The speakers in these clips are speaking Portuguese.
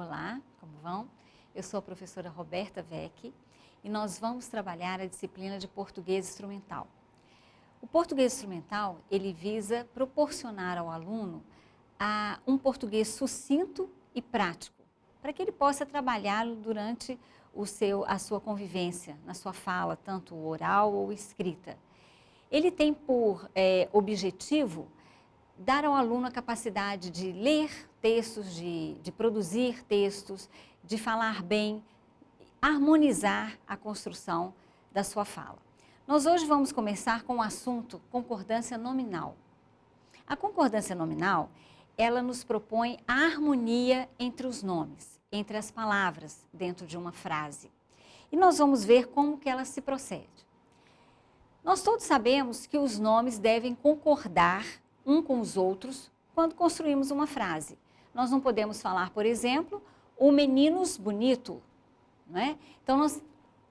Olá, como vão? Eu sou a professora Roberta Vecchi e nós vamos trabalhar a disciplina de português instrumental. O português instrumental, ele visa proporcionar ao aluno um português sucinto e prático, para que ele possa trabalhá-lo durante a sua convivência, na sua fala, tanto oral ou escrita. Ele tem por objetivo dar ao aluno a capacidade de ler textos, de produzir textos, de falar bem, harmonizar a construção da sua fala. Nós hoje vamos começar com o assunto concordância nominal. A concordância nominal, ela nos propõe a harmonia entre os nomes, entre as palavras dentro de uma frase. E nós vamos ver como que ela se procede. Nós todos sabemos que os nomes devem concordar um com os outros quando construímos uma frase. Nós não podemos falar, por exemplo, o meninos bonito, não é? Então,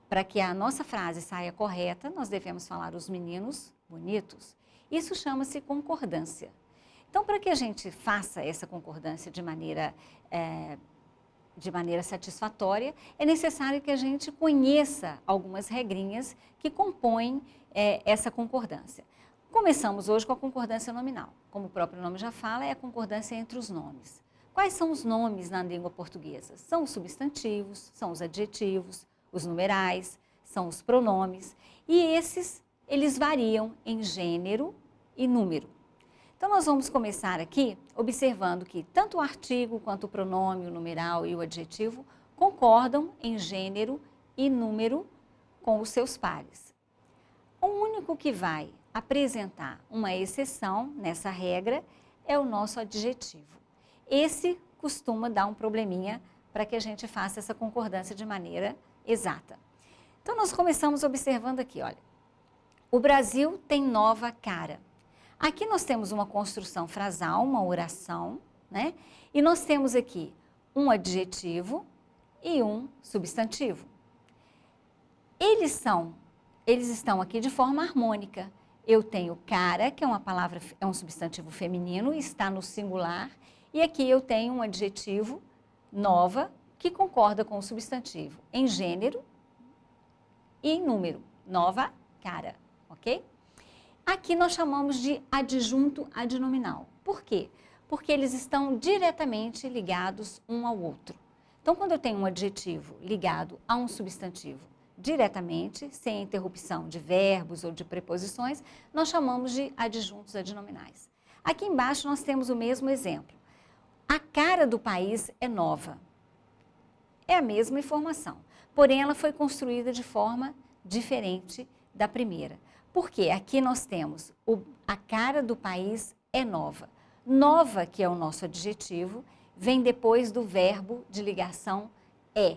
para que a nossa frase saia correta, nós devemos falar os meninos bonitos. Isso chama-se concordância. Então, para que a gente faça essa concordância de maneira satisfatória, é necessário que a gente conheça algumas regrinhas que compõem essa concordância. Começamos hoje com a concordância nominal. Como o próprio nome já fala, é a concordância entre os nomes. Quais são os nomes na língua portuguesa? São os substantivos, são os adjetivos, os numerais, são os pronomes. E eles variam em gênero e número. Então, nós vamos começar aqui observando que tanto o artigo, quanto o pronome, o numeral e o adjetivo concordam em gênero e número com os seus pares. O único que vai apresentar uma exceção nessa regra é o nosso adjetivo. Esse costuma dar um probleminha para que a gente faça essa concordância de maneira exata. Então, nós começamos observando aqui, olha, o Brasil tem nova cara. Aqui nós temos uma construção frasal, uma oração, né? E nós temos aqui um adjetivo e um substantivo. Eles estão aqui de forma harmônica. Eu tenho cara, que é um substantivo feminino, está no singular, e aqui eu tenho um adjetivo, nova, que concorda com o substantivo em gênero e em número, nova cara, ok? Aqui nós chamamos de adjunto adnominal. Por quê? Porque eles estão diretamente ligados um ao outro. Então, quando eu tenho um adjetivo ligado a um substantivo diretamente, sem interrupção de verbos ou de preposições, nós chamamos de adjuntos adnominais. Aqui embaixo nós temos o mesmo exemplo. A cara do país é nova. É a mesma informação, porém ela foi construída de forma diferente da primeira. Porque aqui nós temos a cara do país é nova. Nova, que é o nosso adjetivo, vem depois do verbo de ligação é.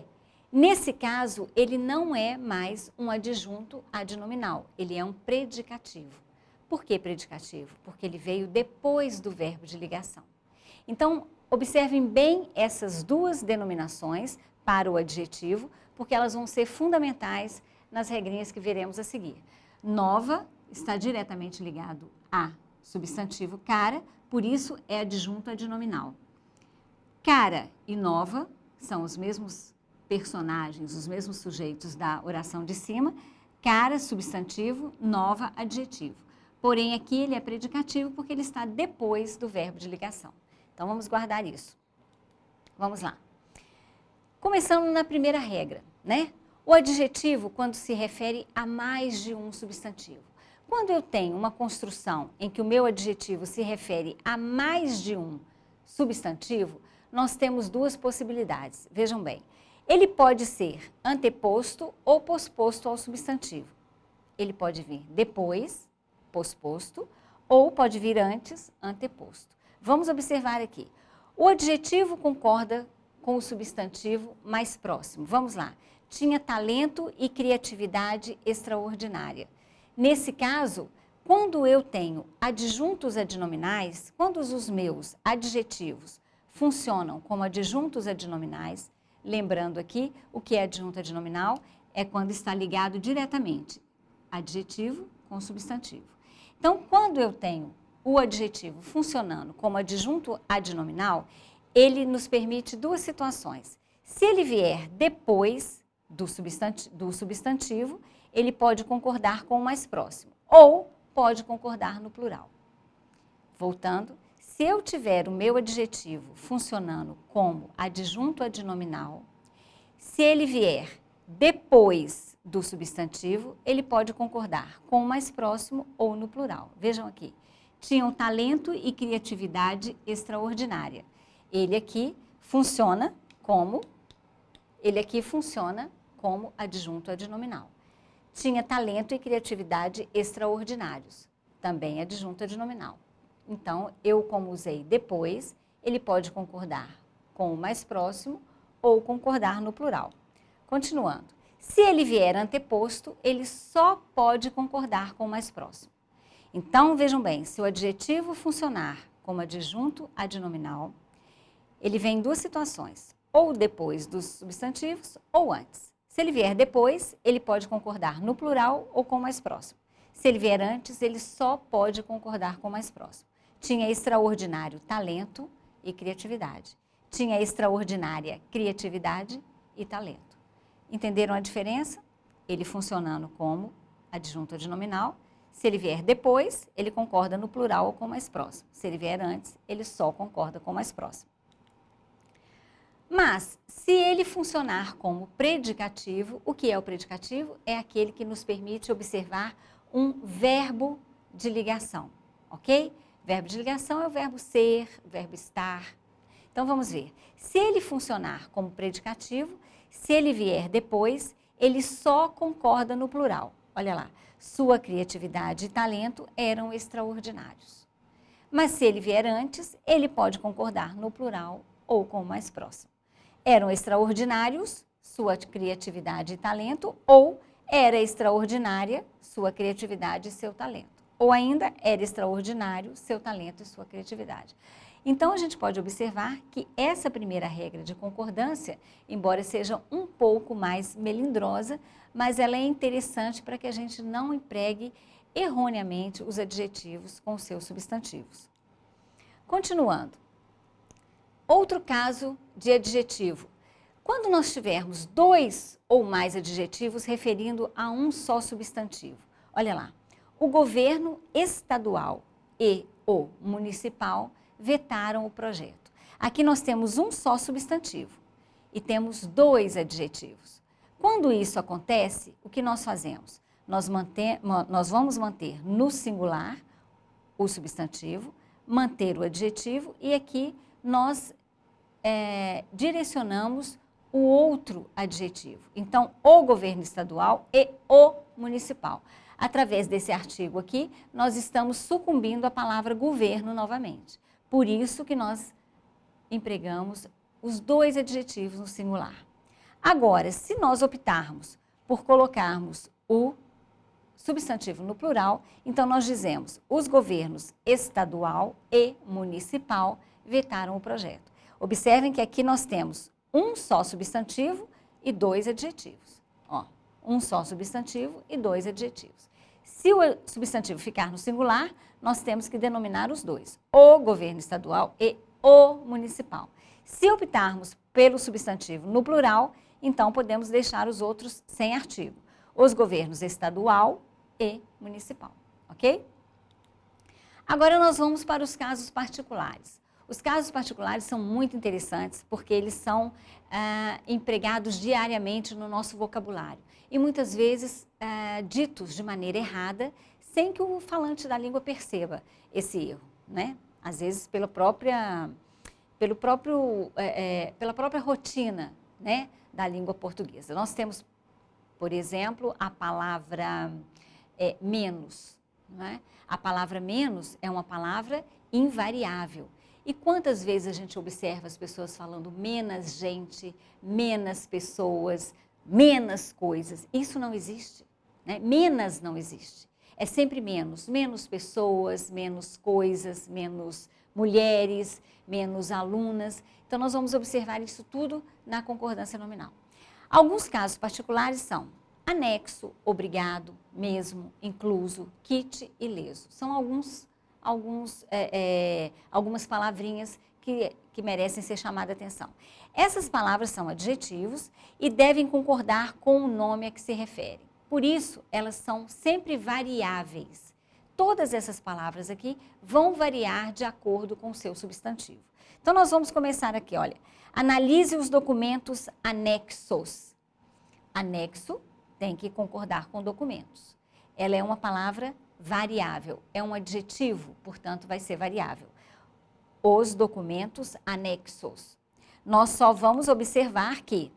Nesse caso, ele não é mais um adjunto adnominal, ele é um predicativo. Por que predicativo? Porque ele veio depois do verbo de ligação. Então, observem bem essas duas denominações para o adjetivo, porque elas vão ser fundamentais nas regrinhas que veremos a seguir. Nova está diretamente ligado a substantivo cara, por isso é adjunto adnominal. Cara e nova são os mesmos personagens, os mesmos sujeitos da oração de cima. Cara, substantivo, nova, adjetivo. Porém, aqui ele é predicativo porque ele está depois do verbo de ligação. Então, vamos guardar isso. Vamos lá. Começando na primeira regra, né? O adjetivo, quando se refere a mais de um substantivo. Quando eu tenho uma construção em que o meu adjetivo se refere a mais de um substantivo, nós temos duas possibilidades. Vejam bem, ele pode ser anteposto ou posposto ao substantivo. Ele pode vir depois, posposto, ou pode vir antes, anteposto. Vamos observar aqui. O adjetivo concorda com o substantivo mais próximo. Vamos lá. Tinha talento e criatividade extraordinária. Nesse caso, quando eu tenho adjuntos adnominais, quando os meus adjetivos funcionam como adjuntos adnominais, lembrando aqui, o que é adjunto adnominal é quando está ligado diretamente adjetivo com substantivo. Então, quando eu tenho o adjetivo funcionando como adjunto adnominal, ele nos permite duas situações. Se ele vier depois do substantivo, ele pode concordar com o mais próximo, ou pode concordar no plural. Voltando, se eu tiver o meu adjetivo funcionando como adjunto adnominal, se ele vier depois do substantivo, ele pode concordar com o mais próximo ou no plural. Vejam aqui, tinham talento e criatividade extraordinária. Ele aqui funciona como adjunto adnominal. Tinha talento e criatividade extraordinários, também adjunto adnominal. Então, eu como usei depois, ele pode concordar com o mais próximo ou concordar no plural. Continuando, se ele vier anteposto, ele só pode concordar com o mais próximo. Então, vejam bem, se o adjetivo funcionar como adjunto adnominal, ele vem em duas situações, ou depois dos substantivos ou antes. Se ele vier depois, ele pode concordar no plural ou com o mais próximo. Se ele vier antes, ele só pode concordar com o mais próximo. Tinha extraordinário talento e criatividade. Tinha extraordinária criatividade e talento. Entenderam a diferença? Ele funcionando como adjunto adnominal. Se ele vier depois, ele concorda no plural ou com o mais próximo. Se ele vier antes, ele só concorda com o mais próximo. Mas, se ele funcionar como predicativo, o que é o predicativo? É aquele que nos permite observar um verbo de ligação, ok? Verbo de ligação é o verbo ser, o verbo estar. Então, vamos ver. Se ele funcionar como predicativo, se ele vier depois, ele só concorda no plural. Olha lá, sua criatividade e talento eram extraordinários. Mas se ele vier antes, ele pode concordar no plural ou com o mais próximo. Eram extraordinários, sua criatividade e talento, ou era extraordinária, sua criatividade e seu talento. Ou ainda, era extraordinário, seu talento e sua criatividade. Então, a gente pode observar que essa primeira regra de concordância, embora seja um pouco mais melindrosa, mas ela é interessante para que a gente não empregue erroneamente os adjetivos com seus substantivos. Continuando. Outro caso de adjetivo. Quando nós tivermos dois ou mais adjetivos referindo a um só substantivo. Olha lá, o governo estadual e o municipal vetaram o projeto. Aqui nós temos um só substantivo e temos dois adjetivos. Quando isso acontece, o que nós fazemos? Nós vamos manter no singular o substantivo, manter o adjetivo e aqui nós direcionamos o outro adjetivo. Então, o governo estadual e o municipal. Através desse artigo aqui, nós estamos sucumbindo à palavra governo novamente. Por isso que nós empregamos os dois adjetivos no singular. Agora, se nós optarmos por colocarmos o substantivo no plural, então nós dizemos os governos estadual e municipal vetaram o projeto. Observem que aqui nós temos um só substantivo e dois adjetivos. Ó, um só substantivo e dois adjetivos. Se o substantivo ficar no singular, nós temos que denominar os dois, o governo estadual e o municipal. Se optarmos pelo substantivo no plural, então podemos deixar os outros sem artigo. Os governos estadual e municipal, ok? Agora nós vamos para os casos particulares. Os casos particulares são muito interessantes porque eles são empregados diariamente no nosso vocabulário e muitas vezes ditos de maneira errada sem que o falante da língua perceba esse erro, né? Às vezes pela própria rotina, né, da língua portuguesa. Nós temos, por exemplo, a palavra menos, né? A palavra menos é uma palavra invariável. E quantas vezes a gente observa as pessoas falando menos gente, menos pessoas, menos coisas? Isso não existe, né? Menos não existe. É sempre menos. Menos pessoas, menos coisas, menos mulheres, menos alunas. Então, nós vamos observar isso tudo na concordância nominal. Alguns casos particulares são anexo, obrigado, mesmo, incluso, kit e leso. São algumas palavrinhas que merecem ser chamadas a atenção. Essas palavras são adjetivos e devem concordar com o nome a que se referem. Por isso, elas são sempre variáveis. Todas essas palavras aqui vão variar de acordo com o seu substantivo. Então, nós vamos começar aqui, olha. Analise os documentos anexos. Anexo tem que concordar com documentos. Ela é uma palavra variável, é um adjetivo, portanto, vai ser variável. Os documentos anexos. Nós só vamos observar que,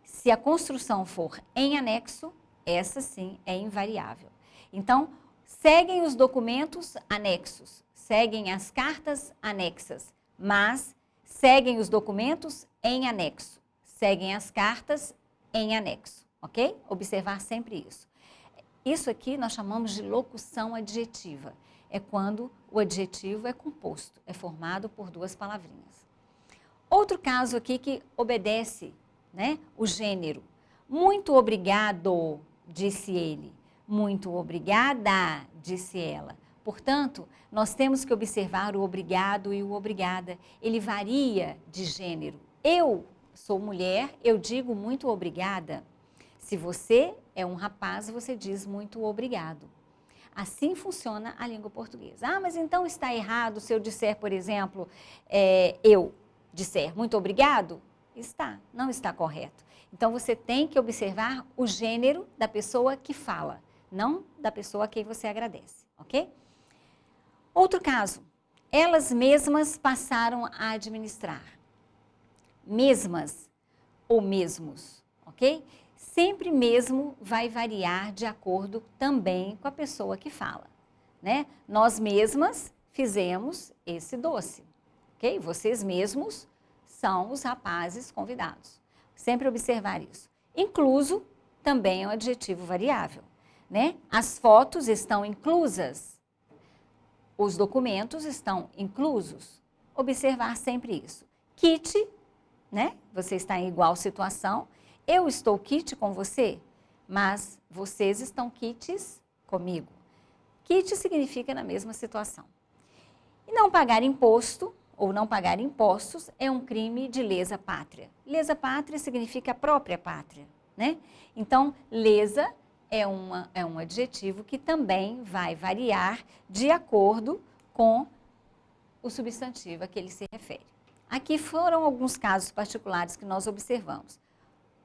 se a construção for em anexo, essa sim é invariável. Então, seguem os documentos anexos, seguem as cartas anexas, mas seguem os documentos em anexo, seguem as cartas em anexo, ok? Observar sempre isso. Isso aqui nós chamamos de locução adjetiva. É quando o adjetivo é composto, é formado por duas palavrinhas. Outro caso aqui que obedece, né, o gênero. Muito obrigado, disse ele. Muito obrigada, disse ela. Portanto, nós temos que observar o obrigado e o obrigada. Ele varia de gênero. Eu sou mulher, eu digo muito obrigada. Se você é um rapaz, você diz muito obrigado. Assim funciona a língua portuguesa. Ah, mas então está errado se eu disser, por exemplo, eu disser muito obrigado? Está, não está correto. Então você tem que observar o gênero da pessoa que fala, não da pessoa a quem você agradece, ok? Outro caso, elas mesmas passaram a administrar. Mesmas ou mesmos, ok? Sempre mesmo vai variar de acordo também com a pessoa que fala, né? Nós mesmas fizemos esse doce, ok? Vocês mesmos são os rapazes convidados. Sempre observar isso. Incluso também é um adjetivo variável, né? As fotos estão inclusas, os documentos estão inclusos. Observar sempre isso. Kit, né? Você está em igual situação. Eu estou kit com você, mas vocês estão kits comigo. Kit significa na mesma situação. E não pagar imposto ou não pagar impostos é um crime de lesa pátria. Lesa pátria significa a própria pátria, né? Então, lesa é um adjetivo que também vai variar de acordo com o substantivo a que ele se refere. Aqui foram alguns casos particulares que nós observamos.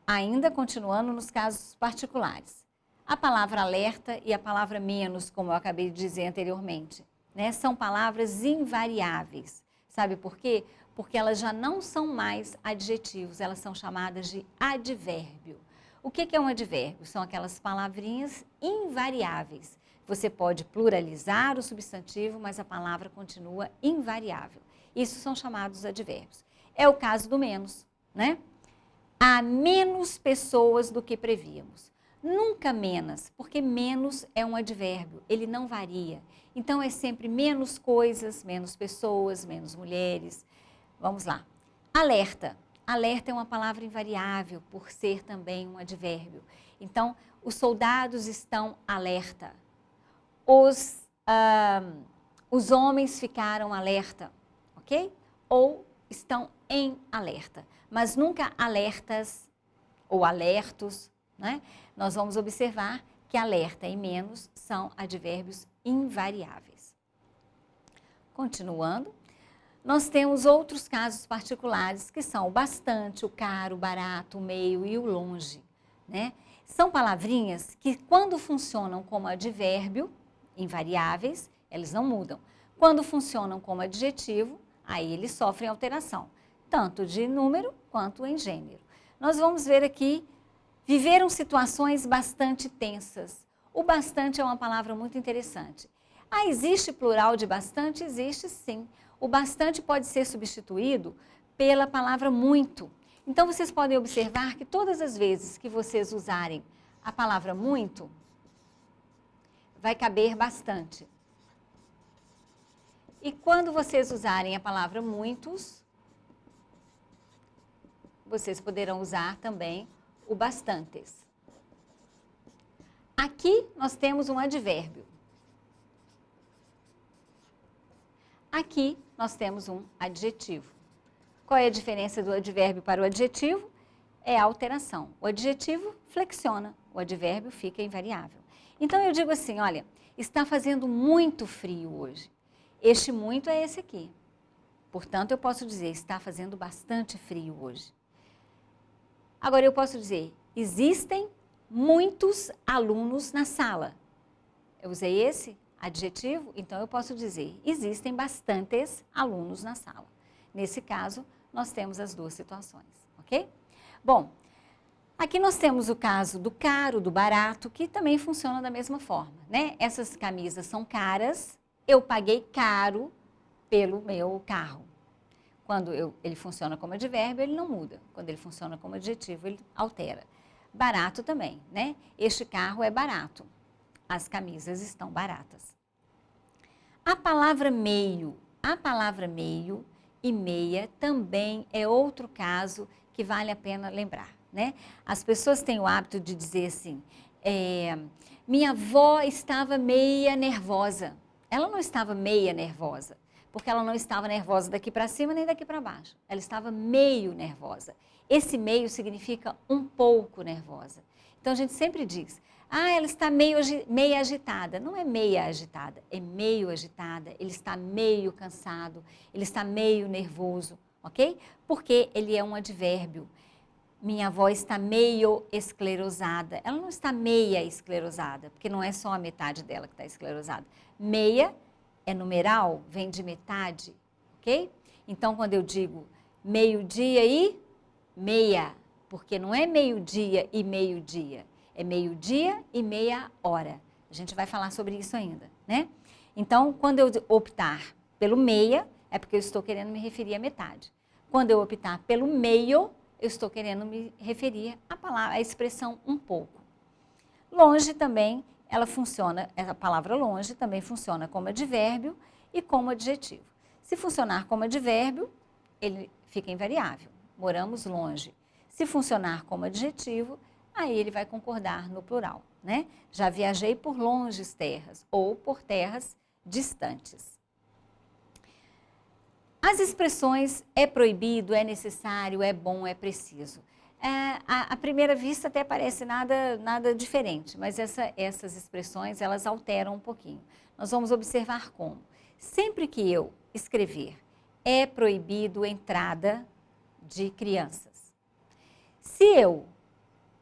Ainda continuando nos casos particulares. A palavra alerta e a palavra menos, como eu acabei de dizer anteriormente, né, são palavras invariáveis. Sabe por quê? Porque elas já não são mais adjetivos, elas são chamadas de advérbio. O que é um advérbio? São aquelas palavrinhas invariáveis. Você pode pluralizar o substantivo, mas a palavra continua invariável. Isso são chamados advérbios. É o caso do menos, né? Há menos pessoas do que prevíamos. Nunca menos, porque menos é um advérbio, ele não varia. Então é sempre menos coisas, menos pessoas, menos mulheres. Vamos lá. Alerta. Alerta é uma palavra invariável, por ser também um advérbio. Então, os soldados estão alerta. Os homens ficaram alerta, ok? Ou estão em alerta. Mas nunca alertas ou alertos, né? Nós vamos observar que alerta e menos são advérbios invariáveis. Continuando, nós temos outros casos particulares que são o bastante, o caro, o barato, o meio e o longe, né? São palavrinhas que quando funcionam como advérbio, invariáveis, eles não mudam. Quando funcionam como adjetivo, aí eles sofrem alteração, tanto de número quanto em gênero. Nós vamos ver aqui, viveram situações bastante tensas. O bastante é uma palavra muito interessante. Ah, existe plural de bastante? Existe sim. O bastante pode ser substituído pela palavra muito. Então, vocês podem observar que todas as vezes que vocês usarem a palavra muito, vai caber bastante. E quando vocês usarem a palavra muitos, vocês poderão usar também o bastantes. Aqui nós temos um advérbio. Aqui nós temos um adjetivo. Qual é a diferença do advérbio para o adjetivo? É a alteração. O adjetivo flexiona, o advérbio fica invariável. Então eu digo assim, olha, está fazendo muito frio hoje. Este muito é esse aqui. Portanto, eu posso dizer, está fazendo bastante frio hoje. Agora eu posso dizer, existem muitos alunos na sala. Eu usei esse adjetivo, então eu posso dizer, existem bastantes alunos na sala. Nesse caso, nós temos as duas situações, ok? Bom, aqui nós temos o caso do caro, do barato, que também funciona da mesma forma, né? Essas camisas são caras, eu paguei caro pelo meu carro. Quando ele funciona como advérbio, ele não muda. Quando ele funciona como adjetivo, ele altera. Barato também, né? Este carro é barato. As camisas estão baratas. A palavra meio e meia também é outro caso que vale a pena lembrar, né? As pessoas têm o hábito de dizer assim, minha avó estava meia nervosa. Ela não estava meia nervosa, porque ela não estava nervosa daqui para cima nem daqui para baixo. Ela estava meio nervosa. Esse meio significa um pouco nervosa. Então a gente sempre diz, ela está meia agitada. Não é meia agitada, é meio agitada. Ele está meio cansado, ele está meio nervoso, ok? Porque ele é um advérbio. Minha avó está meio esclerosada. Ela não está meia esclerosada, porque não é só a metade dela que está esclerosada. Meia é numeral, vem de metade, ok? Então, quando eu digo meio-dia e meia, porque não é meio-dia e meio-dia, é meio-dia e meia hora. A gente vai falar sobre isso ainda, né? Então, quando eu optar pelo meia, é porque eu estou querendo me referir à metade. Quando eu optar pelo meio, eu estou querendo me referir à expressão um pouco. Longe também, ela funciona, a palavra longe também funciona como advérbio e como adjetivo. Se funcionar como advérbio, ele fica invariável. Moramos longe. Se funcionar como adjetivo, aí ele vai concordar no plural, né? Já viajei por longes terras ou por terras distantes. As expressões é proibido, é necessário, é bom, é preciso. À primeira vista até parece nada diferente, mas essas expressões elas alteram um pouquinho. Nós vamos observar como. Sempre que eu escrever é proibido entrada de crianças. Se eu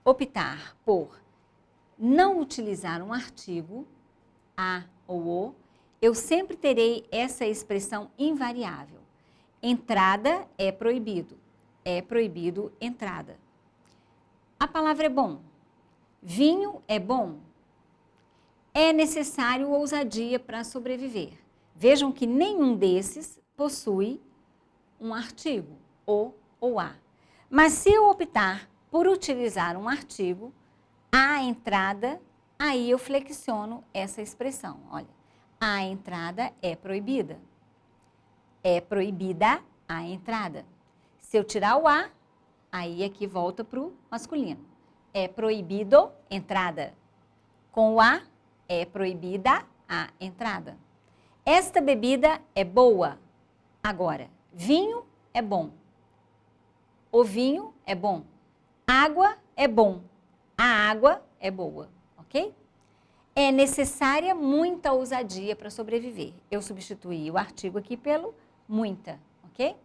optar por não utilizar um artigo, a ou o, eu sempre terei essa expressão invariável. Entrada é proibido entrada. A palavra é bom. Vinho é bom. É necessário ousadia para sobreviver. Vejam que nenhum desses possui um artigo, o ou a. Mas se eu optar por utilizar um artigo, a entrada, aí eu flexiono essa expressão. Olha, a entrada é proibida. É proibida a entrada. Se eu tirar o a, aí aqui volta para o masculino. É proibido entrada. Com o a, é proibida a entrada. Esta bebida é boa. Agora, vinho é bom. O vinho é bom. Água é bom. A água é boa, ok? É necessária muita ousadia para sobreviver. Eu substituí o artigo aqui pelo muita, ok?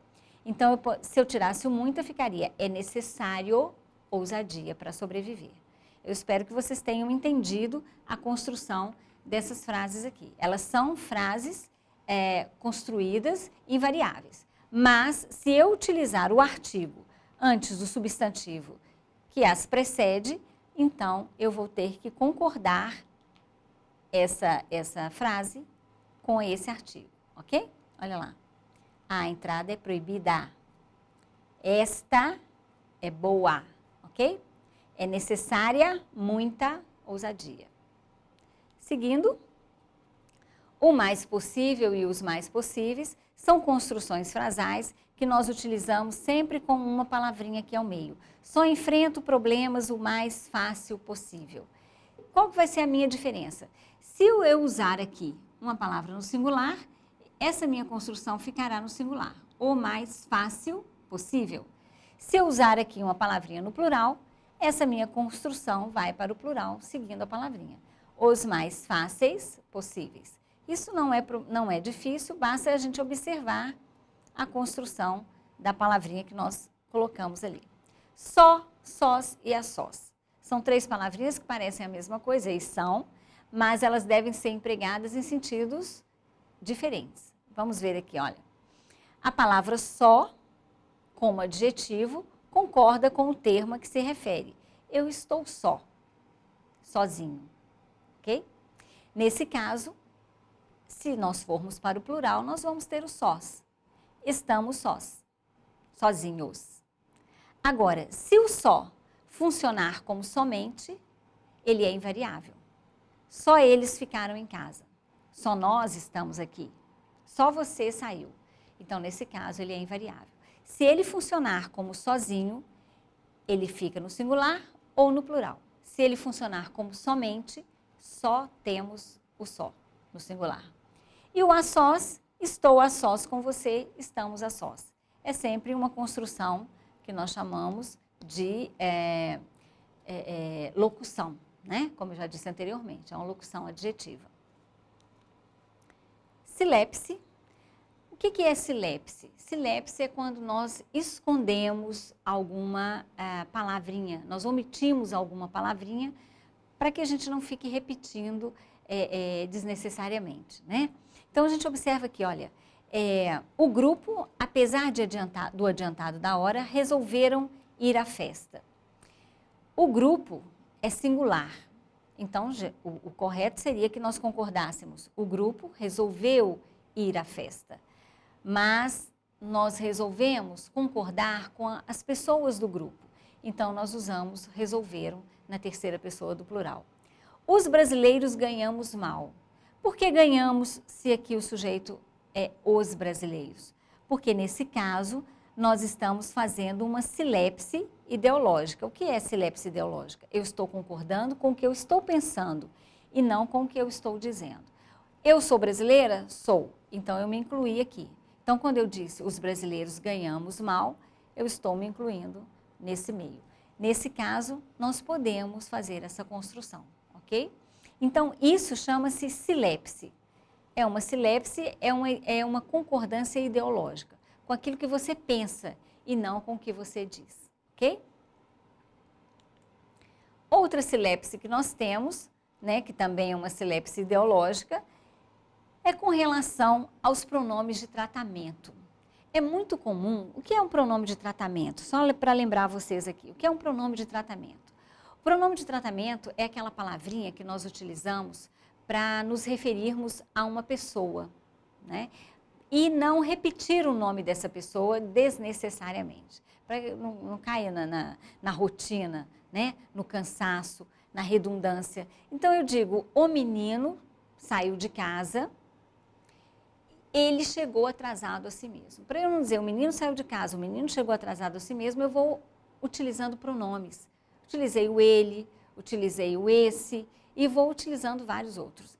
Então, se eu tirasse o muita, ficaria é necessário ousadia para sobreviver. Eu espero que vocês tenham entendido a construção dessas frases aqui. Elas são frases construídas invariáveis. Mas, se eu utilizar o artigo antes do substantivo que as precede, então eu vou ter que concordar essa frase com esse artigo, ok? Olha lá. A entrada é proibida. Esta é boa, ok? É necessária muita ousadia. Seguindo, o mais possível e os mais possíveis são construções frasais que nós utilizamos sempre com uma palavrinha aqui ao meio. Só enfrento problemas o mais fácil possível. Qual vai ser a minha diferença? Se eu usar aqui uma palavra no singular, essa minha construção ficará no singular. O mais fácil possível? Se eu usar aqui uma palavrinha no plural, essa minha construção vai para o plural, seguindo a palavrinha. Os mais fáceis possíveis. Isso não é difícil, basta a gente observar a construção da palavrinha que nós colocamos ali. Só, sós e a sós. São 3 palavrinhas que parecem a mesma coisa, e são, mas elas devem ser empregadas em sentidos diferentes. Vamos ver aqui, olha. A palavra só, como adjetivo, concorda com o termo a que se refere. Eu estou só, sozinho, ok? Nesse caso, se nós formos para o plural, nós vamos ter o sós. Estamos sós, sozinhos. Agora, se o só funcionar como somente, ele é invariável. Só eles ficaram em casa. Só nós estamos aqui. Só você saiu. Então, nesse caso, ele é invariável. Se ele funcionar como sozinho, ele fica no singular ou no plural. Se ele funcionar como somente, só temos o só no singular. E o a sós, estou a sós com você, estamos a sós. É sempre uma construção que nós chamamos de locução, né? Como eu já disse anteriormente, é uma locução adjetiva. Silepse. O que é silepse? Silepse é quando nós escondemos alguma palavrinha, nós omitimos alguma palavrinha para que a gente não fique repetindo desnecessariamente, né? Então, a gente observa aqui, olha, o grupo, apesar do adiantado da hora, resolveram ir à festa. O grupo é singular, então o correto seria que nós concordássemos. O grupo resolveu ir à festa, mas nós resolvemos concordar com as pessoas do grupo. Então, nós usamos resolveram na terceira pessoa do plural. Os brasileiros ganhamos mal. Por que ganhamos se aqui o sujeito é os brasileiros? Porque nesse caso nós estamos fazendo uma silepse ideológica. O que é silepse ideológica? Eu estou concordando com o que eu estou pensando e não com o que eu estou dizendo. Eu sou brasileira? Sou. Então eu me incluí aqui. Então quando eu disse os brasileiros ganhamos mal, eu estou me incluindo nesse meio. Nesse caso, nós podemos fazer essa construção, ok? Então, isso chama-se silepse. Uma silepse, é uma concordância ideológica, com aquilo que você pensa e não com o que você diz, ok? Outra silepse que nós temos, né, que também é uma silepse ideológica, é com relação aos pronomes de tratamento. É muito comum, o que é um pronome de tratamento? Só para lembrar vocês aqui, o que é um pronome de tratamento? O pronome de tratamento é aquela palavrinha que nós utilizamos para nos referirmos a uma pessoa, né? E não repetir o nome dessa pessoa desnecessariamente, para que não caia na rotina, né? No cansaço, na redundância. Então eu digo, o menino saiu de casa, ele chegou atrasado a si mesmo. Para eu não dizer o menino saiu de casa, o menino chegou atrasado a si mesmo, eu vou utilizando pronomes. Utilizei o ele, utilizei o esse e vou utilizando vários outros.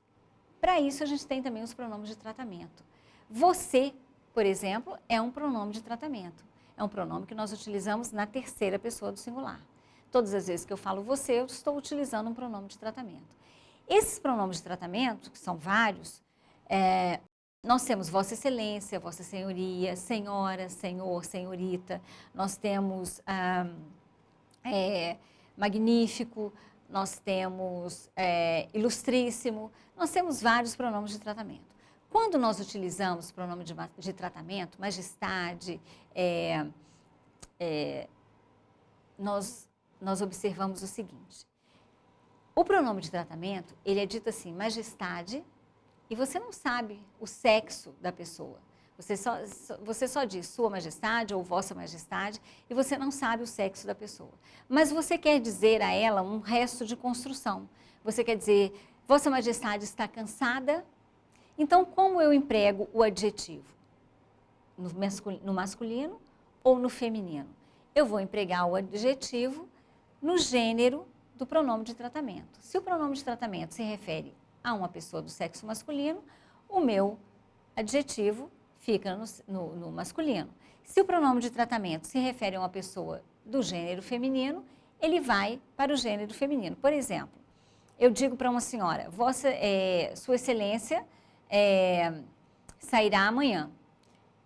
Para isso, a gente tem também os pronomes de tratamento. Você, por exemplo, é um pronome de tratamento. É um pronome que nós utilizamos na terceira pessoa do singular. Todas as vezes que eu falo você, eu estou utilizando um pronome de tratamento. Esses pronomes de tratamento, que são vários, nós temos Vossa Excelência, Vossa Senhoria, Senhora, Senhor, Senhorita. Nós temos magnífico, nós temos ilustríssimo, nós temos vários pronomes de tratamento. Quando nós utilizamos o pronome de tratamento, majestade, nós observamos o seguinte. O pronome de tratamento, ele é dito assim, majestade, e você não sabe o sexo da pessoa. Você só diz sua majestade ou vossa majestade e você não sabe o sexo da pessoa. Mas você quer dizer a ela um resto de construção. Você quer dizer, vossa majestade está cansada? Então, como eu emprego o adjetivo? No masculino ou no feminino? Eu vou empregar o adjetivo no gênero do pronome de tratamento. Se o pronome de tratamento se refere a uma pessoa do sexo masculino, o meu adjetivo fica no masculino. Se o pronome de tratamento se refere a uma pessoa do gênero feminino, ele vai para o gênero feminino. Por exemplo, eu digo para uma senhora, Sua Excelência sairá amanhã.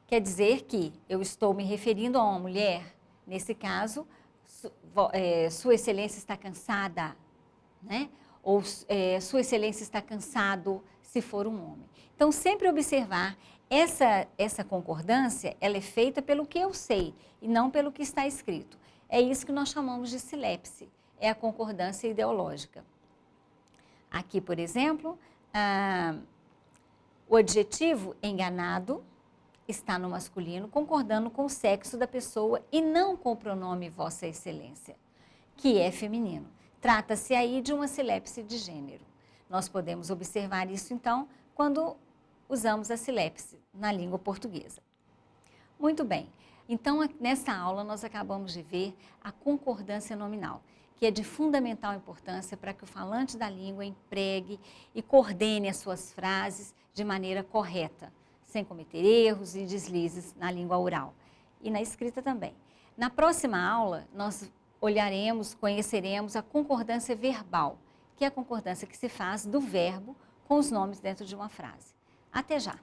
Quer dizer que eu estou me referindo a uma mulher, nesse caso, Sua Excelência está cansada, né? Ou Sua Excelência está cansado, se for um homem. Então, sempre observar essa concordância, ela é feita pelo que eu sei e não pelo que está escrito. É isso que nós chamamos de silepse, é a concordância ideológica. Aqui, por exemplo, o adjetivo enganado está no masculino, concordando com o sexo da pessoa e não com o pronome Vossa Excelência, que é feminino. Trata-se aí de uma silepse de gênero. Nós podemos observar isso, então, quando usamos a silepse na língua portuguesa. Muito bem. Então, nessa aula, nós acabamos de ver a concordância nominal, que é de fundamental importância para que o falante da língua empregue e coordene as suas frases de maneira correta, sem cometer erros e deslizes na língua oral e na escrita também. Na próxima aula, nós conheceremos a concordância verbal, que é a concordância que se faz do verbo com os nomes dentro de uma frase. Até já!